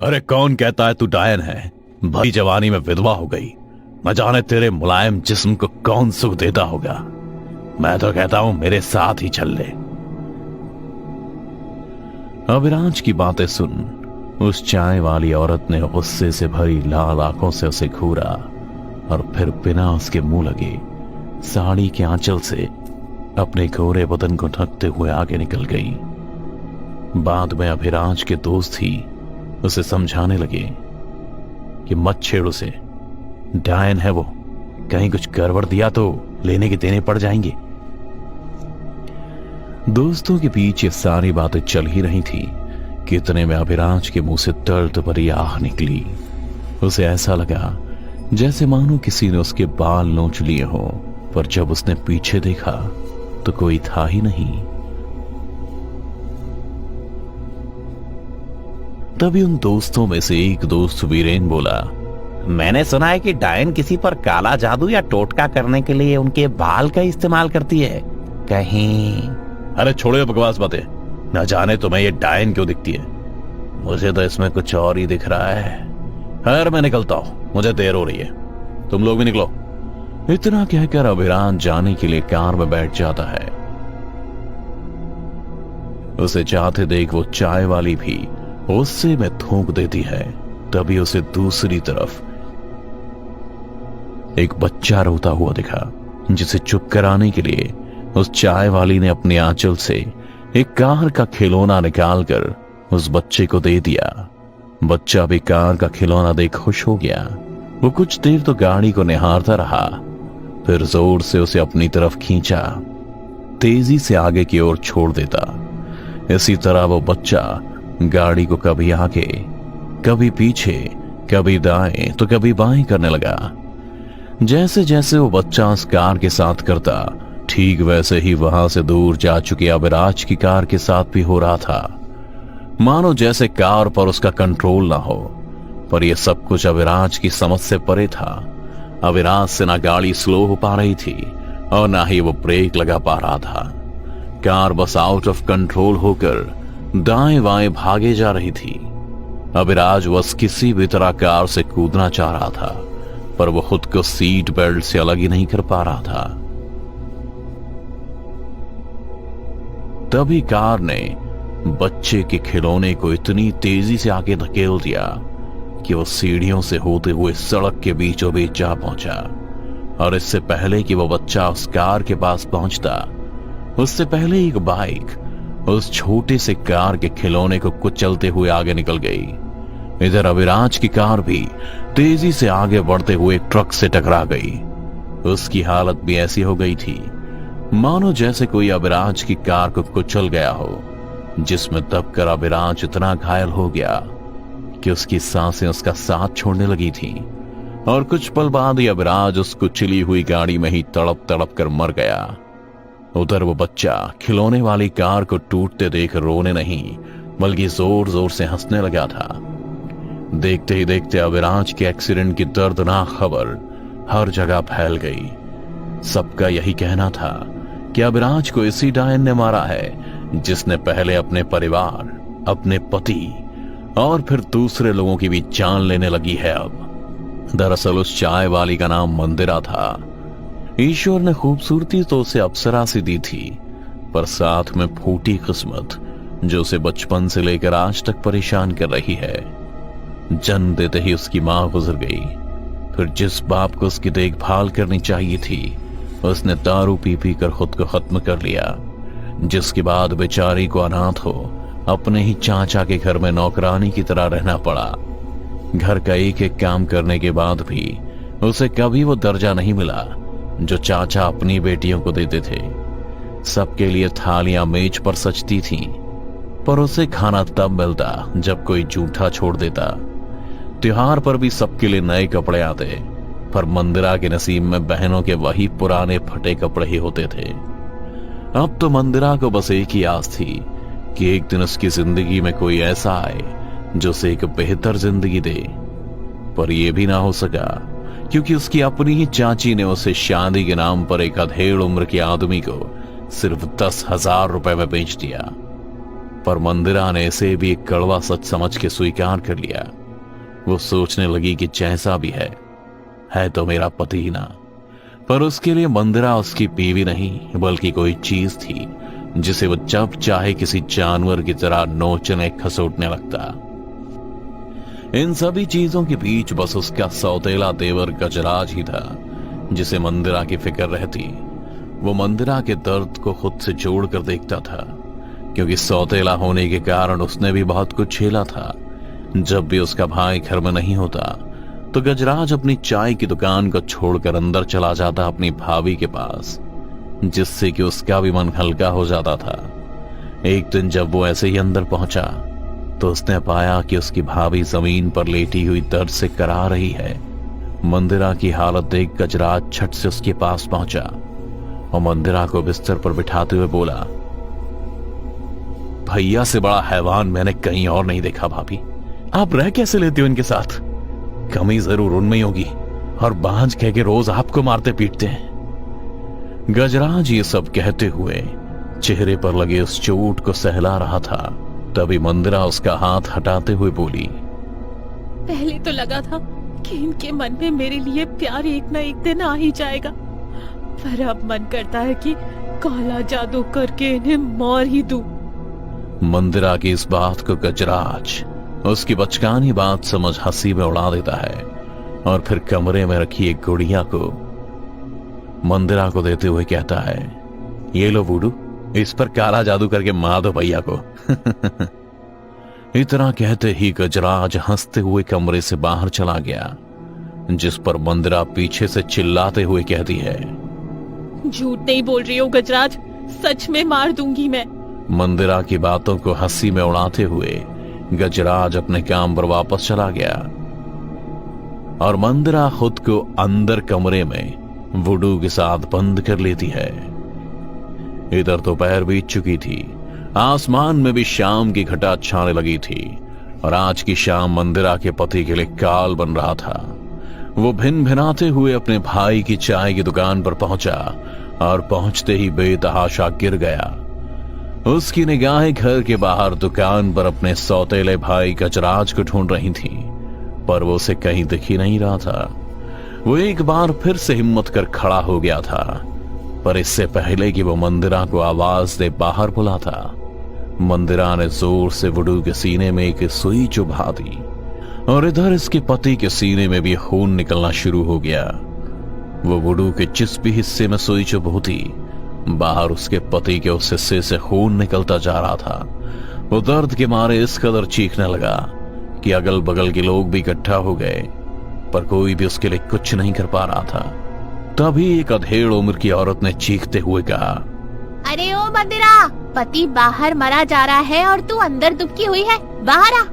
अरे कौन कहता है तू डायन है? भरी जवानी में विधवा हो गई, न जाने तेरे मुलायम जिस्म को कौन सुख देता होगा। मैं तो कहता हूं मेरे साथ ही चल ले। अविराज की बातें सुन उस चाय वाली औरत ने गुस्से से भरी लाल आंखों से उसे घूरा और फिर बिना उसके मुंह लगे साड़ी के आंचल से अपने गोरे बदन को ढकते हुए आगे निकल गई। बाद में अभिराज के दोस्त ही उसे समझाने लगे कि मत छेड़ उसे, डायन है वो, कहीं कुछ गड़बड़ दिया तो लेने के देने पड़ जाएंगे। दोस्तों के बीच ये सारी बातें चल ही रही थी कि इतने में अभिराज के मुंह से दर्द भरी आह निकली। उसे ऐसा लगा जैसे मानो किसी ने उसके बाल नोच लिए हो, पर जब उसने पीछे देखा तो कोई था ही नहीं। तभी उन दोस्तों में से एक दोस्त वीरेन बोला, मैंने सुना है कि डायन किसी पर काला जादू या टोटका करने के लिए उनके बाल का इस्तेमाल करती है कहीं। अरे छोड़ो बकवास बातें, न जाने तुम्हें ये डायन क्यों दिखती है। मुझे तो इसमें कुछ और ही दिख रहा है। खैर मैं निकलता हूं, मुझे देर हो रही है, तुम लोग भी निकलो। इतना कहकर अभिराज जाने के लिए कार में बैठ जाता है। उसे जाते देख वो चाय वाली भी गुस्से में थूक देती है। तभी उसे दूसरी तरफ एक बच्चा रोता हुआ दिखा, जिसे चुप कराने के लिए उस चाय वाली ने अपने आंचल से एक कार का खिलौना निकालकर उस बच्चे को दे दिया। बच्चा भी कार का खिलौना देख खुश हो गया। वो कुछ देर तो गाड़ी को निहारता रहा, फिर जोर से उसे अपनी तरफ खींचा, तेजी से आगे की ओर छोड़ देता। इसी तरह वो बच्चा गाड़ी को कभी आगे, कभी पीछे, कभी दाएं तो कभी बाएं करने लगा। जैसे जैसे वो बच्चा उस कार के साथ करता, ठीक वैसे ही वहां से दूर जा चुके अविराज की कार के साथ भी हो रहा था। मानो जैसे कार पर उसका कंट्रोल ना हो, पर यह सब कुछ अविराज की समझ से परे था। अविराज से ना गाड़ी स्लो हो पा रही थी और ना ही वो ब्रेक लगा पा रहा था। Car bus out of control होकर दाएं बाएं भागे जा रही थी। अविराज बस किसी भी तरह कार से कूदना चाह रहा था, पर वो खुद को सीट बेल्ट से अलग ही नहीं कर पा रहा था। तभी कार ने बच्चे के खिलौने को इतनी तेजी से आगे धकेल दिया कि वो सीढ़ियों से होते हुए सड़क के बीचों बीच जा पहुंचा। और इससे पहले कि वो बच्चा उस कार के पास पहुंचता, उससे पहले एक बाइक उस छोटे से कार के खिलौने को कुचलते हुए आगे निकल गई। इधर अविराज की कार भी तेजी से आगे बढ़ते हुए एक ट्रक से टकरा गई। उसकी हालत भी ऐसी हो गई थी मानो जैसे कोई अविराज की कार को कुचल गया हो, जिसमें दबकर अविराज इतना घायल हो गया कि उसकी सांसें उसका साथ छोड़ने लगी थी। और कुछ पल बाद ही अविराज उस कुचली हुई गाड़ी में ही तड़प तड़प कर मर गया। उधर वो बच्चा खिलौने वाली कार को टूटते देख रोने नहीं बल्कि जोर जोर से हंसने लगा था। देखते ही देखते अविराज के एक्सीडेंट की दर्दनाक खबर हर जगह फैल गई। सबका यही कहना था कि अविराज को इसी डायन ने मारा है जिसने पहले अपने परिवार, अपने पति और फिर दूसरे लोगों की भी जान लेने लगी है अब। दरअसल उस चाय वाली का नाम मंदिरा था। ईश्वर ने खूबसूरती तो उसे अप्सरा सी दी थी, पर साथ में फूटी किस्मत जो उसे बचपन से लेकर आज तक परेशान कर रही है। जन्म देते ही उसकी मां गुजर गई। फिर जिस बाप को उसकी देखभाल करनी चाहिए थी, उसने दारू पी पी कर खुद को खत्म कर लिया, जिसके बाद बेचारी को अनाथ हो अपने ही चाचा के घर में नौकरानी की तरह रहना पड़ा। घर का एक एक काम करने के बाद भी उसे कभी वो दर्जा नहीं मिला जो चाचा अपनी बेटियों को देते थे। सबके लिए थालियां मेज पर सजती थीं, पर उसे खाना तब मिलता जब कोई जूठा छोड़ देता। त्योहार पर भी सबके लिए नए कपड़े आते, पर मंदिरा के नसीब में बहनों के वही पुराने फटे कपड़े ही होते थे। अब तो मंदिरा को बस एक ही आस थी कि एक दिन उसकी जिंदगी में कोई ऐसा आए जो उसे एक बेहतर जिंदगी दे, पर यह भी ना हो सका क्योंकि उसकी अपनी ही चाची ने उसे शादी के नाम पर एक अधेड़ उम्र के आदमी को सिर्फ 10,000 रुपए में बेच दिया। पर मंदिरा ने इसे भी एक कड़वा सच समझ के स्वीकार कर लिया। वो सोचने लगी कि जैसा भी है तो मेरा पति ही ना। पर उसके लिए मंदिरा उसकी बीवी नहीं बल्कि कोई चीज थी जिसे वो जब चाहे किसी जानवर की तरह नोचने खसोटने लगता। इन सभी चीजों के बीच बस उसका सौतेला देवर गजराज ही था जिसे मंदिरा की फिक्र रहती। वो मंदिरा के दर्द को खुद से जोड़कर देखता था, क्योंकि सौतेला होने के कारण उसने भी बहुत कुछ झेला था। जब भी उसका भाई घर में नहीं होता तो गजराज अपनी चाय की दुकान को छोड़कर अंदर चला जाता अपनी भाभी के पास, जिससे कि उसका भी मन हल्का हो जाता था। एक दिन जब वो ऐसे ही अंदर पहुंचा तो उसने पाया कि उसकी भाभी जमीन पर लेटी हुई दर्द से करा रही है। मंदिरा की हालत देख गजराज छट से उसके पास पहुंचा और मंदिरा को बिस्तर पर बिठाते हुए बोला, भैया से बड़ा हैवान मैंने कहीं और नहीं देखा। भाभी, आप रह कैसे लेते हो इनके साथ? कमी जरूर उनमें ही होगी और बांझ कह के रोज आपको मारते पीटते हैं। गजराज ये सब कहते हुए चेहरे पर लगे उस चोट को सहला रहा था। तभी मंदिरा उसका हाथ हटाते हुए बोली, पहले तो लगा था कि इनके मन में मेरे लिए प्यार एक ना एक दिन आ ही जाएगा, पर अब मन करता है कि काला जादू करके इन्हें मार ही दूं। मंदिरा की इस बात को गजराज उसकी बचकानी बात समझ हंसी में उड़ा देता है और फिर कमरे में रखी एक गुड़िया को मंदिरा को देते हुए कहता है, ये लो बूढ़ू, इस पर काला जादू करके मार दो भैया को। इतना कहते ही गजराज हंसते हुए कमरे से बाहर चला गया, जिस पर मंदिरा पीछे से चिल्लाते हुए कहती है, झूठ नहीं बोल रही हो गजराज, सच में मार दूंगी मैं। मंदिरा की बातों को हंसी में उड़ाते हुए गजराज अपने काम पर वापस चला गया और मंदिरा खुद को अंदर कमरे में वुडू के साथ बंद कर लेती है। इधर दोपहर बीत चुकी थी, आसमान में भी शाम की घटा छाने लगी थी और आज की शाम मंदिरा के पति के लिए काल बन रहा था। वो भिन भिनाते हुए अपने भाई की चाय की दुकान पर पहुंचा और पहुंचते ही बेतहाशा गिर गया। उसकी निगाहें घर के बाहर दुकान पर अपने सौतेले भाई गजराज को ढूंढ रही थी, पर वो उसे कहीं दिख ही नहीं रहा था। वो एक बार फिर से हिम्मत कर खड़ा हो गया था, पर इससे पहले कि वो मंदिरा को आवाज दे बाहर बुला था, मंदिरा ने जोर से वुडू के सीने में एक सुई चुभा दी और इधर इसके पति के सीने में भी खून निकलना शुरू हो गया। वो वुडू के जिस भी हिस्से में सुई चुभती, बाहर उसके पति के उस हिस्से से खून निकलता जा रहा था। वो दर्द के मारे इस कदर चीखने लगा कि अगल बगल के लोग भी इकट्ठा हो गए, पर कोई भी उसके लिए कुछ नहीं कर पा रहा था। तभी एक अधेड़ उम्र की औरत ने चीखते हुए कहा, अरे ओ मंदिरा, पति बाहर मरा जा रहा है और तू अंदर दुबकी हुई है, बाहर आ।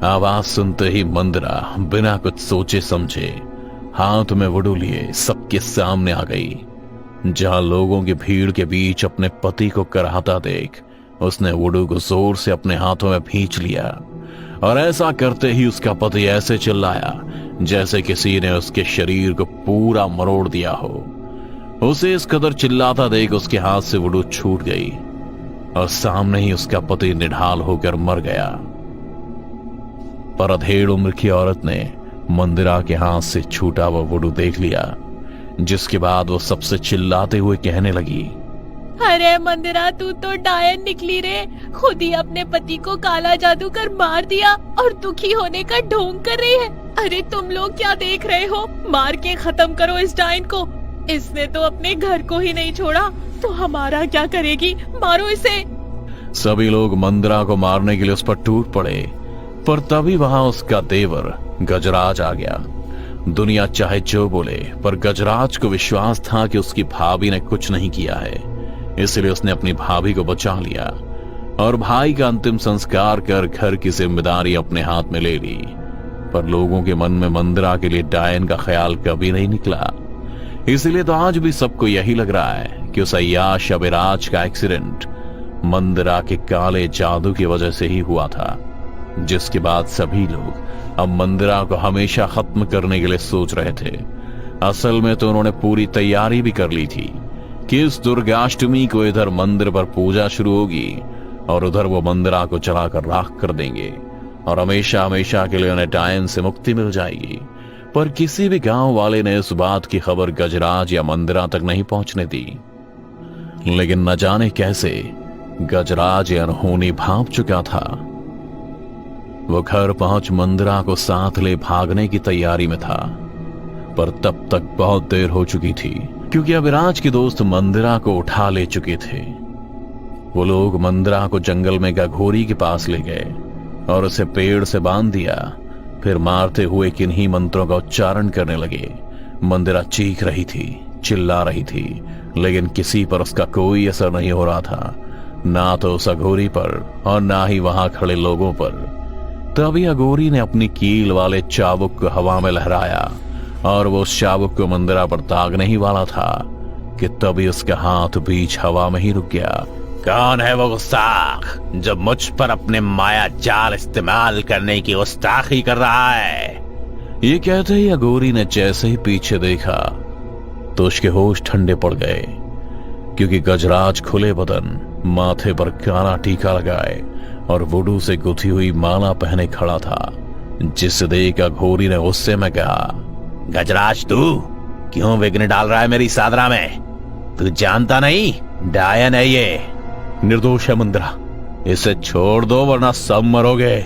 आवाज सुनते ही मंदिरा बिना कुछ सोचे समझे हाथ में वुडू लिए सबके सामने आ गई। जहां लोगों की भीड़ के बीच अपने पति को कराहता देख उसने वुडू को जोर से अपने हाथों में भींच लिया और ऐसा करते ही उसका पति ऐसे चिल्लाया जैसे किसी ने उसके शरीर को पूरा मरोड़ दिया हो। उसे इस कदर चिल्लाता देख उसके हाथ से वुडू छूट गई और सामने ही उसका पति निढाल होकर मर गया। पर अधेड़ उम्र की औरत ने मंदिरा के हाथ से छूटा वो वुडू देख लिया, जिसके बाद वो सबसे चिल्लाते हुए कहने लगी, अरे मंदिरा, तू तो डायन निकली रे, खुद ही अपने पति को काला जादू कर मार दिया और दुखी होने का ढोंग कर रही है। अरे तुम लोग क्या देख रहे हो, मार के खत्म करो इस डायन को। इसने तो अपने घर को ही नहीं छोड़ा तो हमारा क्या करेगी, मारो इसे। सभी लोग मंदिरा को मारने के लिए उस पर टूट पड़े, पर तभी वहां उसका देवर गजराज आ गया। दुनिया चाहे जो बोले, पर गजराज को विश्वास था कि उसकी भाभी ने कुछ नहीं किया है, इसलिए उसने अपनी भाभी को बचा लिया और भाई का अंतिम संस्कार कर घर की जिम्मेदारी अपने हाथ में ले ली। पर लोगों के मन में मंदिरा के लिए डायन का ख्याल कभी नहीं निकला, इसलिए तो आज भी सबको यही लग रहा है कि उस अय्याश अभिराज का एक्सीडेंट मंदिरा के काले जादू की वजह से ही हुआ था, जिसके बाद सभी लोग अब मंदिरा को हमेशा खत्म करने के लिए सोच रहे थे। असल में तो उन्होंने पूरी तैयारी भी कर ली थी कि इस दुर्गाष्टमी को इधर मंदिर पर पूजा शुरू होगी और उधर वो मंदिरा को चलाकर राख कर देंगे और हमेशा हमेशा के लिए उन्हें डायन से मुक्ति मिल जाएगी। पर किसी भी गांव वाले ने इस बात की खबर गजराज या मंदिरा तक नहीं पहुंचने दी। लेकिन न जाने कैसे गजराज अनहोनी भांप चुका था। वो घर पहुंच मंदिरा को साथ ले भागने की तैयारी में था, पर तब तक बहुत देर हो चुकी थी, क्योंकि अभिराज के दोस्त मंदिरा को उठा ले चुके थे। वो लोग मंदिरा को जंगल में गघोरी के पास ले गए और उसे पेड़ से बांध दिया। फिर मारते हुए किन्हीं मंत्रों का उच्चारण करने लगे। मंदिरा चीख रही थी, चिल्ला रही थी, लेकिन किसी पर उसका कोई असर नहीं हो रहा था, ना तो उस अघोरी पर और ना ही वहां खड़े लोगों पर। तभी अघोरी ने अपनी कील वाले चाबुक को हवा में लहराया और वो उस चाबुक को मंदिरा पर दागने ही वाला था कि तभी उसका हाथ बीच हवा में ही रुक गया। कौन है वो गुस्ताख जो मुझ पर अपने माया जाल इस्तेमाल करने की गुस्ताखी कर रहा है? ये कहते ही अघोरी ने जैसे ही पीछे देखा तो उसके होश ठंडे पड़ गए, क्योंकि गजराज खुले बदन, माथे पर काला टीका लगाए और वुडू से गुथी हुई माला पहने खड़ा था, जिसे देख अघोरी ने गुस्से में कहा, गजराज तू क्यों विघ्न डाल रहा है मेरी साधना में? तू जानता नहीं डायन है ये। निर्दोष है मंदिरा, इसे छोड़ दो वरना सब मरोगे।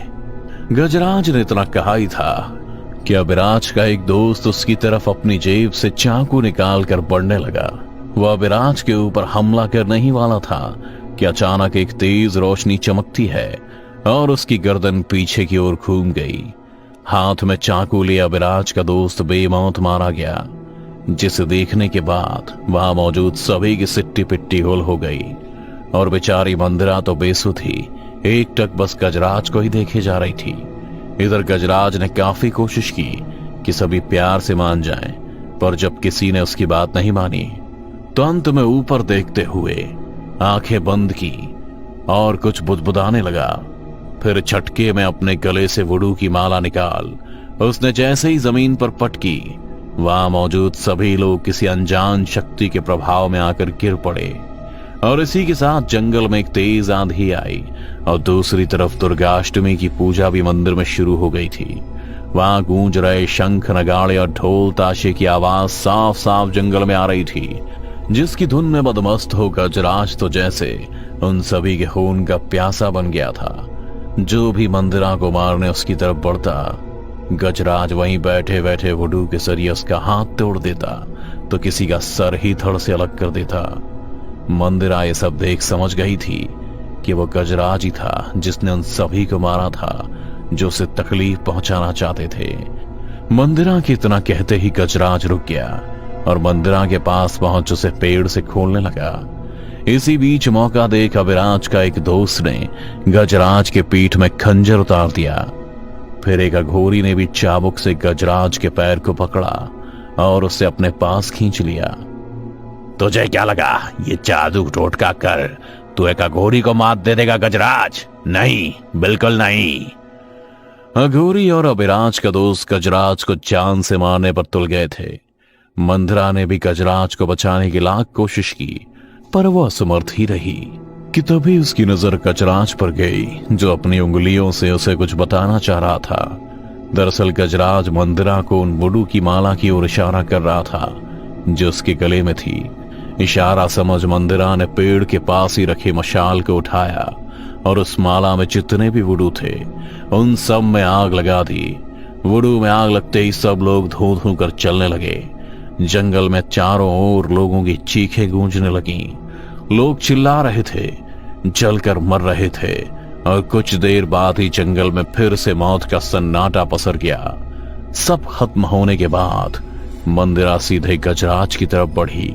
गजराज ने इतना कहा ही था कि अभिराज का एक दोस्त उसकी तरफ अपनी जेब से चाकू निकाल कर बढ़ने लगा। वह अभिराज के ऊपर हमला करने ही वाला था कि अचानक एक तेज रोशनी चमकती है और उसकी गर्दन पीछे की ओर घूम गई। हाथ में चाकू लिए अभिराज का दोस्त बेमौत मारा गया, जिसे देखने के बाद वहां मौजूद सभी की सिट्टी पिट्टी होल हो गई और बेचारी मंदिरा तो बेसुध थी, एक टक बस गजराज को ही देखे जा रही थी। इधर गजराज ने काफी कोशिश की कि सभी प्यार से मान जाएं, पर जब किसी ने उसकी बात नहीं मानी तो अंत में ऊपर देखते हुए आंखें बंद की और कुछ बुदबुदाने लगा। फिर झटके में अपने गले से वुडू की माला निकाल उसने जैसे ही जमीन पर पटकी, वहां मौजूद सभी लोग किसी अनजान शक्ति के प्रभाव में आकर गिर पड़े और इसी के साथ जंगल में एक तेज आंधी आई और दूसरी तरफ दुर्गाष्टमी की पूजा भी मंदिर में शुरू हो गई थी। वहां गूंज रहे शंख, नगाड़े और ढोल ताशे की आवाज साफ साफ जंगल में आ रही थी, जिसकी धुन में मदमस्त हो गजराज तो जैसे उन सभी के खून का प्यासा बन गया था। जो भी मंदिरा को मारने उसकी तरफ बढ़ता, गजराज वहीं बैठे बैठे वुडू के जरिए उसका हाथ तोड़ देता तो किसी का सर ही धड़ से अलग कर देता। मंदिरा ये सब देख समझ गई थी कि वो गजराज ही था जिसने उन सभी को मारा था जो उसे तकलीफ पहुंचाना चाहते थे। मंदिरा के इतना कहते ही गजराज रुक गया और मंदिरा के पास पहुंच उसे पेड़ से खोलने लगा। इसी बीच मौका देख अभिराज का एक दोस्त ने गजराज के पीठ में खंजर उतार दिया। फिर एक अघोरी ने भी चाबुक से गजराज के पैर को पकड़ा और उसे अपने पास खींच लिया। तुझे क्या लगा ये जादू टोटका कर तू एक अघोरी को मात दे देगा गजराज? नहीं, बिल्कुल नहीं। अघोरी और अभिराज का दोस्त गजराज को जान से मारने पर तुल गए थे। मंदिरा ने भी गजराज को बचाने की लाख कोशिश की, पर वो असमर्थ ही रही कि तभी उसकी नजर गजराज पर गई, जो अपनी उंगलियों से उसे कुछ बताना चाह रहा था। दरअसल गजराज मंदिरा को उन वुडू की माला की ओर इशारा कर रहा था जो उसके गले में थी। इशारा समझ मंदिरा ने पेड़ के पास ही रखे मशाल को उठाया और उस माला में जितने भी वुडू थे उन सब में आग लगा दी। वुडू में आग लगते ही सब लोग धू धू कर चलने लगे। जंगल में चारों ओर लोगों की चीखें गूंजने लगीं। लोग चिल्ला रहे थे, जलकर मर रहे थे और कुछ देर बाद ही जंगल में फिर से मौत का सन्नाटा पसर गया। सब खत्म होने के बाद मंदिरा सीधे गजराज की तरफ बढ़ी,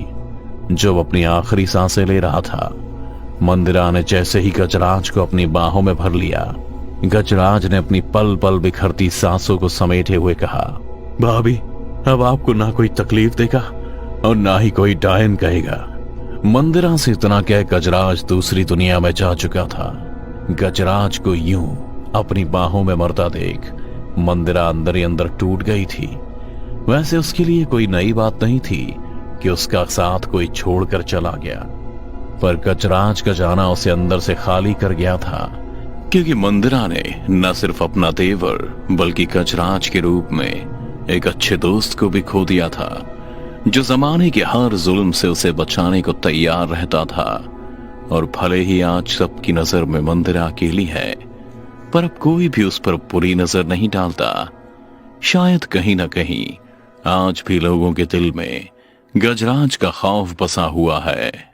जो अपनी आखिरी सांसें ले रहा था। मंदिरा ने जैसे ही गजराज को अपनी बाहों में भर लिया, गजराज ने अपनी पल पल बिखरती सांसों को समेटे हुए कहा, भाभी अब आपको ना कोई तकलीफ देगा और ना ही कोई डायन कहेगा। मंदिरा से इतना कह गजराज दूसरी दुनिया में जा चुका था। गजराज को यूं अपनी बाहों में मरता देख मंदिरा अंदर ही अंदर टूट गई थी। वैसे उसके लिए कोई नई बात नहीं थी कि उसका साथ कोई छोड़कर चला गया। पर गजराज का जाना उसे अंदर से खाली कर गया था, क्योंकि मंदिरा ने न सिर्फ अपना तेवर बल्कि गजराज के रूप में एक अच्छे दोस्त को भी खो दिया था, जो जमाने के हर जुल्म से उसे बचाने को तैयार रहता था। और भले ही आज सबकी नजर में मंदिरा अकेली है, पर अब कोई भी उस पर बुरी नजर नहीं डालता। शायद कहीं ना कहीं आज भी लोगों के दिल में गजराज का खौफ बसा हुआ है।